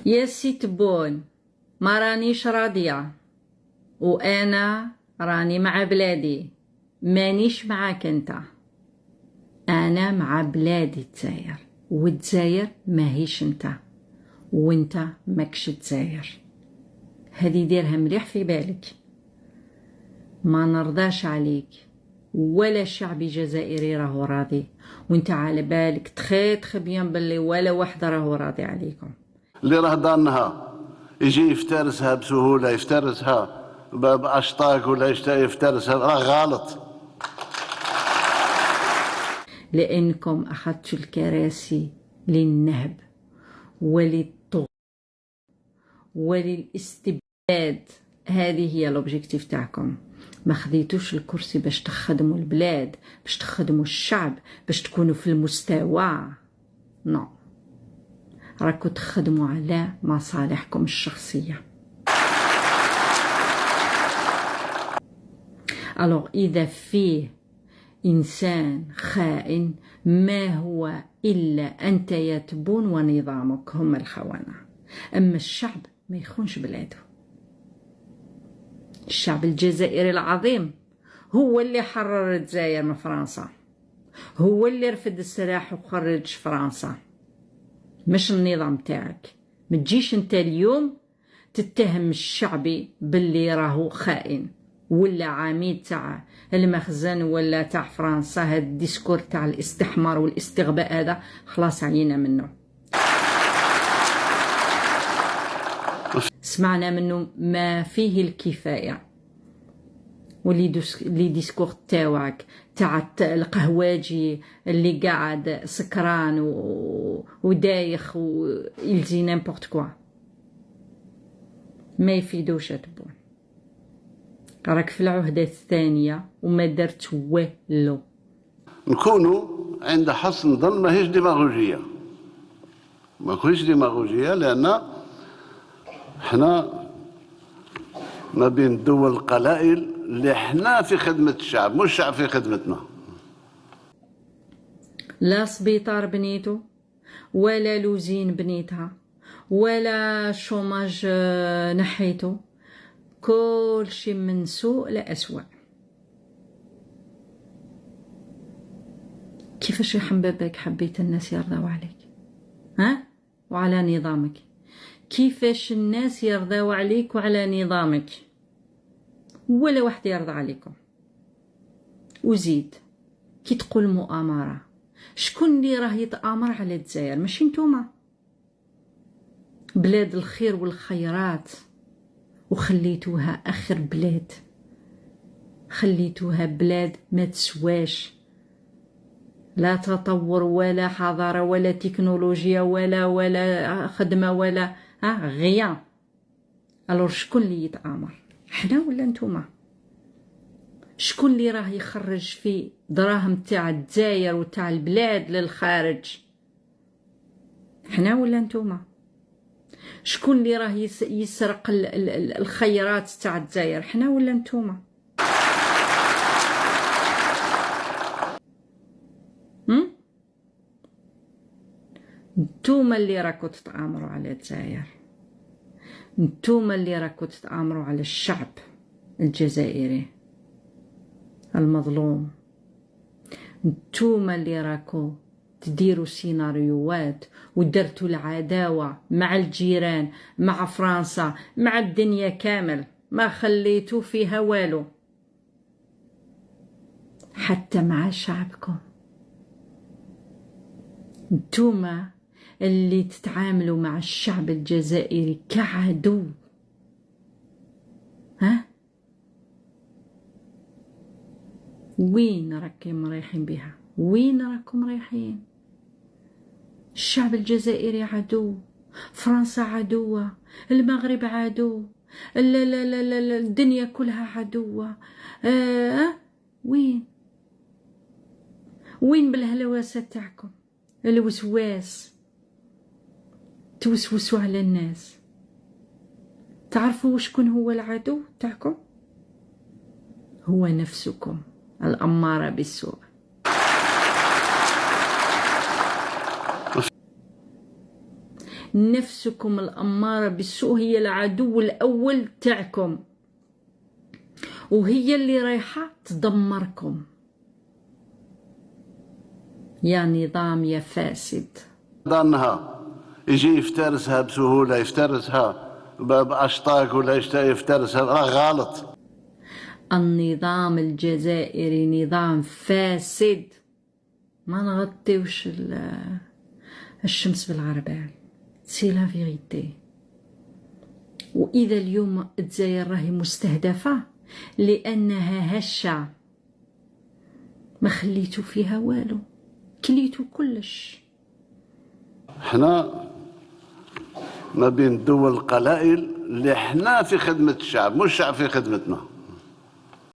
يا سي تبون، ما رانيش راضية، وأنا راني مع بلادي، مانيش معاك انت. أنا مع بلادي الجزائر، والجزائر ماهيش انت، وانت ماكش الجزائر. هذه ديرها مليح في بالك. ما نرضاش عليك ولا الشعب الجزائري راهو راضي، وانت على بالك تخي بيان باللي ولا واحد راهو راضي عليكم. اللي راه ضانها يجي يفترسها بسهوله، يفترسها باشطاك ولا يفترسها، راه غلط. لأنكم أخذتوا الكراسي للنهب وللطغى وللاستبداد. هذه هي الأوبجيكتيف تاعكم. ما خذيتوش الكرسي باش تخدموا البلاد، باش تخدموا الشعب، باش تكونوا في المستوى. نو، راكو تخدموا على مصالحكم الشخصية. ألوغ إذا فيه إنسان خائن، ما هو إلا أنت يا تبون ونظامك هم الخونة. أما الشعب ما يخونش بلاده. الشعب الجزائري العظيم هو اللي حرر الجزائر من فرنسا، هو اللي رفد السلاح وخرج فرنسا، مش النظام تاعك. ما تجيش انت اليوم تتهم الشعبي باللي راهو خائن ولا عميد تاع المخزن ولا تاع فرنسا. هاد الديسكور تاع الاستحمار والاستغباء هذا خلاص عينا منه، سمعنا منه ما فيه الكفاية. واللي ديسكور تاعك تاع القهواجي اللي قاعد سكران ودايخ ويلزي نيمبورت كوا ما يفيدوش. تبون راك في العهدة الثانية وما درت والو. نكونوا عند حسن ظن، ماهيش ديماغوجيه، لان احنا ما بين الدول القلائل اللي احنا في خدمه الشعب، مش الشعب في خدمتنا. لا سبيطار بنيتو، ولا لوزين بنيتها، ولا شوماج نحيتو، كل شيء من سوء لأسوأ. كيفاش يا حبابك حبيت الناس يرضاو عليك؟ ها؟ وعلى نظامك. كيفاش الناس يرضاو عليك وعلى نظامك؟ ولا واحد يرضى عليكم. وزيد كي تقول مؤامرة، شكون اللي راه يتآمر على الجزائر؟ ماشي نتوما. بلاد الخير والخيرات وخليتوها آخر بلاد، خليتوها بلاد ما تسواش، لا تطور ولا حضارة ولا تكنولوجيا ولا خدمة ولا غيان. الور شكون اللي يتآمر؟ حنا ولا نتوما؟ شكون اللي راه يخرج في دراهم تاع الجزائر وتاع البلاد للخارج؟ حنا ولا نتوما؟ شكون اللي راه يسرق الخيرات تاع الجزائر؟ حنا ولا نتوما؟ نتوما اللي راكو تتآمروا على الجزائر، نتوما اللي راكو تتآمروا على الشعب الجزائري المظلوم، نتوما اللي راكو تديروا سيناريوهات ودرتوا العداوة مع الجيران، مع فرنسا، مع الدنيا كامل، ما خليتوا فيها والو، حتى مع شعبكم. نتوما اللي تتعاملوا مع الشعب الجزائري كعدو. ها؟ وين راكم رايحين بها؟ وين راكم رايحين؟ الشعب الجزائري عدو، فرنسا عدوة، المغرب عدو، لا لا لا لا الدنيا كلها عدوة. وين بالهلوسة تاعكم؟ الوسواس، توسوسوا على الناس. تعرفوا شكون هو العدو تاعكم؟ هو نفسكم الأمارة بالسوء. نفسكم الأمارة بالسوء هي العدو الأول تاعكم، وهي اللي رايحة تدمركم. يا نظام يا فاسد. ظنها يجي يفترسها بسهولة، يفترسها بأشطاق ولا يفترسها، راه غلط. النظام الجزائري نظام فاسد. ما نغطيوش الشمس بالعربال، سي لا فيغيتي. وإذا اليوم الجزائر راهي مستهدفة لأنها هشة، ما خليتو فيها والو، كليتو كلش. احنا ما بين الدول القلائل اللي احنا في خدمة الشعب، مش الشعب في خدمتنا.